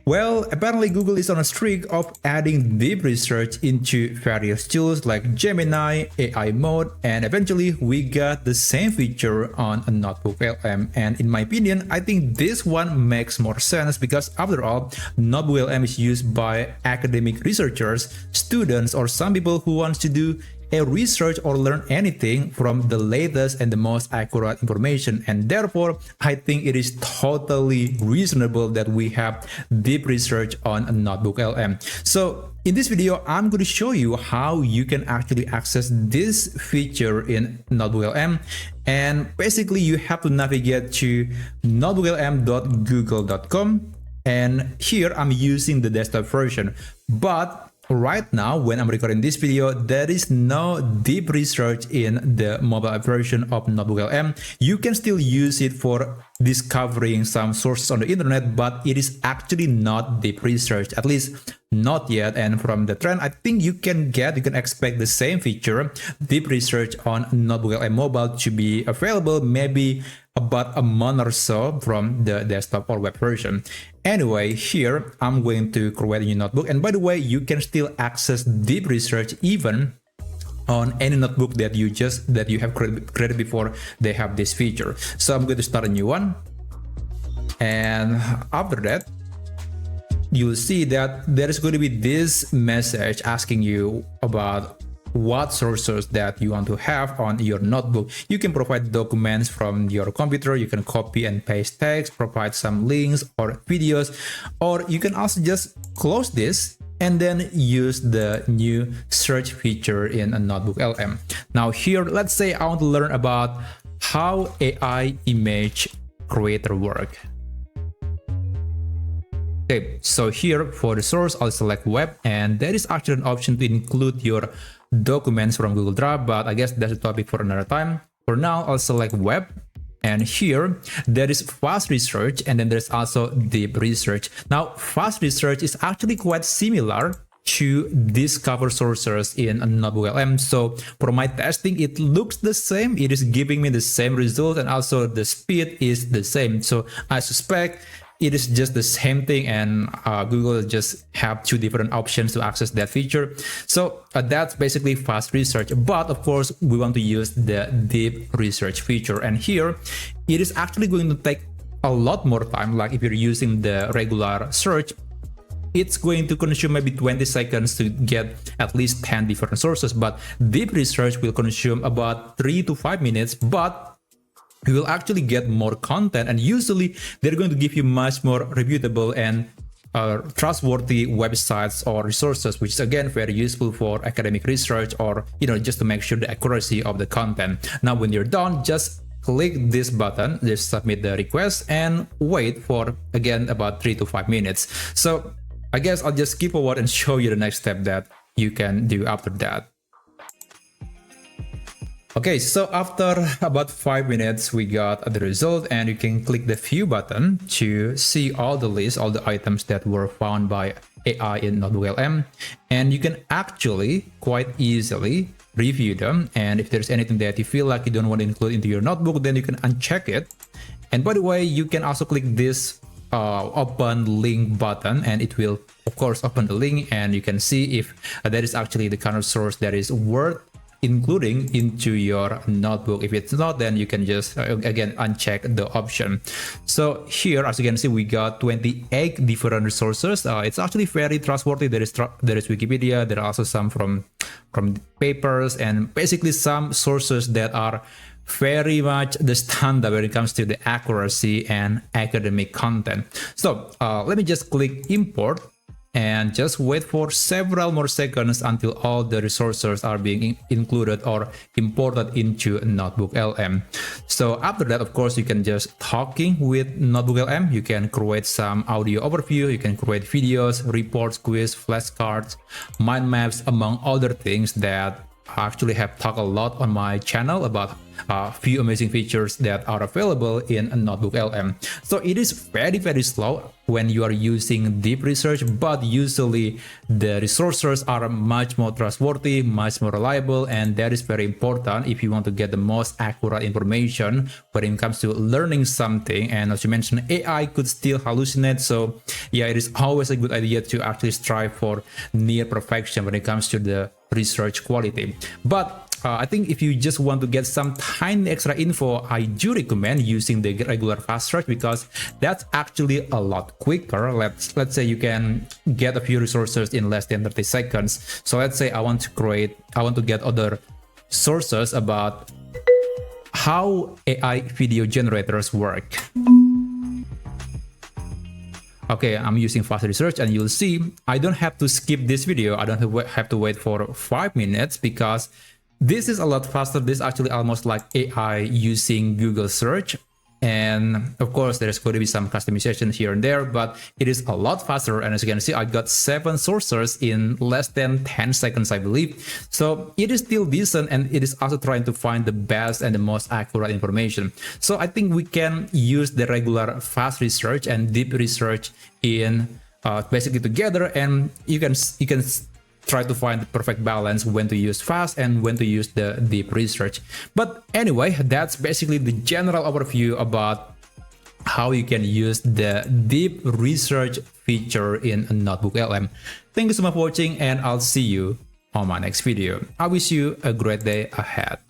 Well, apparently Google is on a streak of adding deep research into various tools like Gemini, AI mode, and eventually we got the same feature on a NotebookLM. And in my opinion, I think this one makes more sense because after all, NotebookLM is used by academic researchers, students, or some people who want to do a research or learn anything from the latest and the most accurate information, and therefore I think it is totally reasonable that we have deep research on NotebookLM. So in this video, I'm going to show you how you can actually access this feature in NotebookLM. And basically you have to navigate to notebooklm.google.com, and here I'm using the desktop version, but right now, when I'm recording this video, there is no deep research in the mobile version of NotebookLM. You can still use it for discovering some sources on the internet, but it is actually not deep research, at least not yet. And from the trend, I think you can expect the same feature, deep research on NotebookLM mobile, to be available maybe about a month or so from the desktop or web version. Anyway, here I'm going to create a new notebook, and by the way, you can still access deep research even on any notebook that you have created before they have this feature. So I'm going to start a new one, and after that you'll see that there is going to be this message asking you about what sources that you want to have on your notebook. You can provide documents from your computer, you can copy and paste text, provide some links or videos, or you can also just close this and then use the new search feature in a NotebookLM. Now here, let's say I want to learn about how AI image creator work. Okay, so here for the source, I'll select web, and there is actually an option to include your documents from Google Drive, but I guess that's a topic for another time. For now, I'll select web, and here there is fast research, and then there's also deep research. Now, fast research is actually quite similar to discover sources in NotebookLM. So for my testing, it looks the same. It is giving me the same result, and also the speed is the same. So I suspect it is just the same thing, and Google just have two different options to access that feature. So that's basically fast research, but of course we want to use the deep research feature, and here it is actually going to take a lot more time. Like if you're using the regular search, it's going to consume maybe 20 seconds to get at least 10 different sources, but deep research will consume about 3 to 5 minutes, but you will actually get more content, and usually they're going to give you much more reputable and trustworthy websites or resources, which is again very useful for academic research, or just to make sure the accuracy of the content. Now when you're done, just click this button, just submit the request, and wait for again about 3 to 5 minutes. So I guess I'll just skip forward and show you the next step that you can do after that. Okay, so after about 5 minutes, we got the result, and you can click the view button to see all the lists, all the items that were found by AI in NotebookLM, and you can actually quite easily review them. And if there's anything that you feel like you don't want to include into your notebook, then you can uncheck it. And by the way, you can also click this open link button, and it will of course open the link, and you can see if that is actually the kind of source that is worth including into your notebook. If it's not, then you can just again uncheck the option. So here, as you can see, we got 28 different resources. It's actually very trustworthy. There is Wikipedia. There are also some from papers, and basically some sources that are very much the standard when it comes to the accuracy and academic content. So let me just click import, and just wait for several more seconds until all the resources are being included or imported into NotebookLM. So after that, of course, you can just talking with NotebookLM. You can create some audio overview, you can create videos, reports, quiz, flashcards, mind maps, among other things that I actually have talked a lot on my channel about a few amazing features that are available in NotebookLM. So it is very slow when you are using deep research, but usually the resources are much more trustworthy, much more reliable, and that is very important if you want to get the most accurate information when it comes to learning something. And as you mentioned, AI could still hallucinate, so yeah, it is always a good idea to actually strive for near perfection when it comes to the research quality. But I think if you just want to get some tiny extra info, I do recommend using the regular fast search, because that's actually a lot quicker. Let's say you can get a few resources in less than 30 seconds. So let's say I want to get other sources about how AI video generators work. Okay, I'm using fast research, and you'll see I don't have to skip this video. I don't have to wait for 5 minutes, because this is a lot faster. This is actually almost like AI using Google search. And of course, there's going to be some customization here and there, but it is a lot faster. And as you can see, I got 7 sources in less than 10 seconds, I believe. So it is still decent, and it is also trying to find the best and the most accurate information. So I think we can use the regular fast research and deep research in basically together, and you can try to find the perfect balance when to use fast and when to use the deep research. But anyway, that's basically the general overview about how you can use the deep research feature in NotebookLM. Thank you so much for watching, and I'll see you on my next video. I wish you a great day ahead.